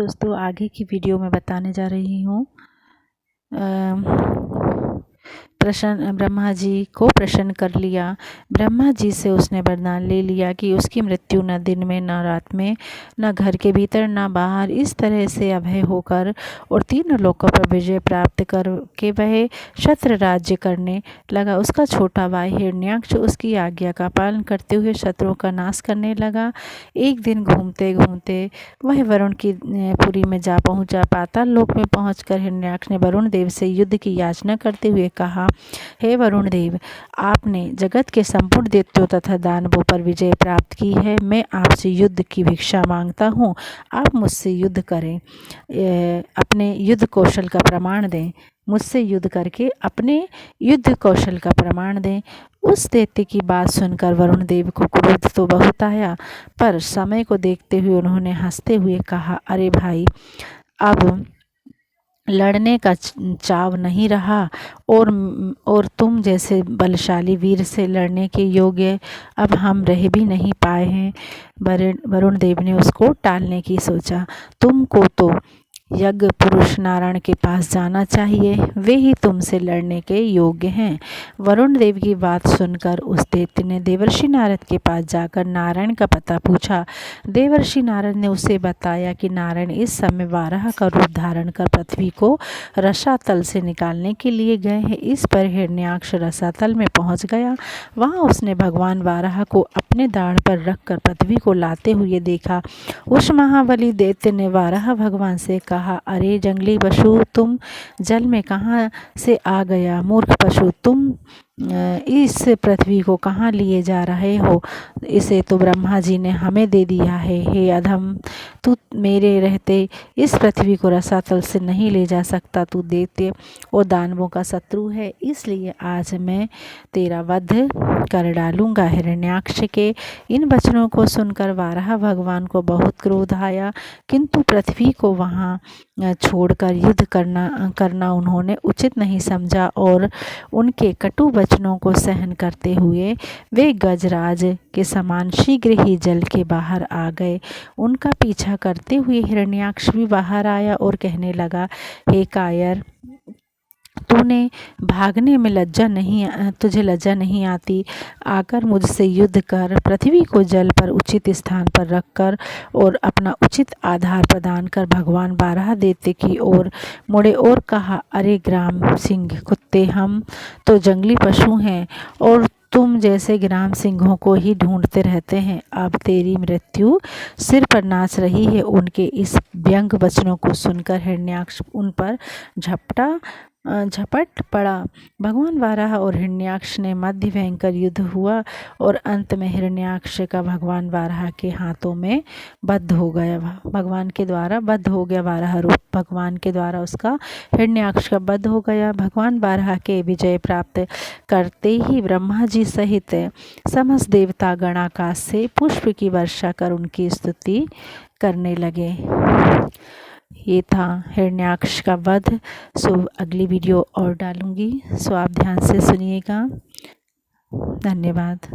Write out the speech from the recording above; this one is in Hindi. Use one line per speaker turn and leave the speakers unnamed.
दोस्तों, आगे की वीडियो में बताने जा रही हूँ। प्रसन्न ब्रह्मा जी को प्रसन्न कर लिया। ब्रह्मा जी से उसने वरदान ले लिया कि उसकी मृत्यु न दिन में, न रात में, न घर के भीतर, न बाहर, इस तरह से अभय होकर और तीनों लोकों पर विजय प्राप्त कर के वह शत्रु राज्य करने लगा। उसका छोटा भाई हिरण्याक्ष उसकी आज्ञा का पालन करते हुए शत्रुओं का नाश करने लगा। एक दिन घूमते घूमते वह वरुण की पुरी में जा पहुंचा। पाताल लोक में पहुंचकर हिरण्याक्ष ने वरुण देव से युद्ध की याचना करते हुए कहा, हे वरुण देव, आपने जगत के संपूर्ण दैत्यों तथा दानवों पर विजय प्राप्त की है। मैं आपसे युद्ध की भिक्षा मांगता हूँ। आप मुझसे युद्ध करें, अपने युद्ध कौशल का प्रमाण दें। मुझसे युद्ध करके अपने युद्ध कौशल का प्रमाण दें। उस दैत्य की बात सुनकर वरुण देव को क्रोध तो बहुत आया, पर समय को देखते हुए उन्होंने हंसते हुए कहा, अरे भाई, अब लड़ने का चाव नहीं रहा और तुम जैसे बलशाली वीर से लड़ने के योग्य अब हम रह भी नहीं पाए हैं। वरुण देव ने उसको टालने की सोचा। तुमको तो यज्ञ पुरुष नारायण के पास जाना चाहिए, वे ही तुमसे लड़ने के योग्य हैं। वरुण देव की बात सुनकर उस दैत्य ने देवर्षि नारद के पास जाकर नारायण का पता पूछा। देवर्षि नारद ने उसे बताया कि नारायण इस समय वाराह का रूप धारण कर पृथ्वी को रसातल से निकालने के लिए गए हैं। इस पर हिरण्याक्ष रसातल में पहुंच गया। वहां उसने भगवान वाराह को अपने दाढ़ पर रखकर पृथ्वी को लाते हुए देखा। उस महाबली दैत्य ने वाराह भगवान से कहा, अरे जंगली पशु, तुम जल में कहाँ से आ गया? मूर्ख पशु, तुम इस पृथ्वी को कहाँ लिए जा रहे हो? इसे तो ब्रह्मा जी ने हमें दे दिया है। हे अधम, तू मेरे रहते इस पृथ्वी को रसातल से नहीं ले जा सकता। तू दैत्य और दानवों का शत्रु है, इसलिए आज मैं तेरा वध कर डालूंगा। हिरण्याक्ष के इन वचनों को सुनकर वाराह भगवान को बहुत क्रोध आया, किंतु पृथ्वी को वहाँ छोड़कर युद्ध करना उन्होंने उचित नहीं समझा और उनके कटु वचनों को सहन करते हुए वे गजराज के समान शीघ्र ही जल के बाहर आ गए। उनका पीछा करते हुए हिरण्याक्ष भी बाहर आया और कहने लगा, हे कायर, तूने भागने में तुझे लज्जा नहीं आती? आकर मुझसे युद्ध कर, पृथ्वी को जल पर उचित स्थान पर रखकर और अपना उचित आधार प्रदान कर भगवान वाराह दैत्य की ओर मुड़े और कहा, अरे ग्राम सिंह कुत्ते, हम तो जंगली पशु हैं और तुम जैसे ग्राम सिंहों को ही ढूंढते रहते हैं। अब तेरी मृत्यु सिर पर नाच रही है। उनके इस व्यंग वचनों को सुनकर हिरण्याक्ष उन पर झपट पड़ा। भगवान वाराह और हिरण्याक्ष ने मध्य भयंकर युद्ध हुआ और अंत में हिरण्याक्ष का भगवान वाराह के हाथों में बद्ध हो गया। भगवान के द्वारा बद्ध हो गया वाराह रूप, भगवान के द्वारा उसका हिरण्याक्ष का बद्ध हो गया। भगवान वाराह के विजय प्राप्त करते ही ब्रह्मा जी सहित समस्त देवता गण आकाश से पुष्प की वर्षा कर उनकी स्तुति करने लगे। ये था हिरण्याक्ष का वध। सो अगली वीडियो और डालूंगी, सो आप ध्यान से सुनिएगा। धन्यवाद।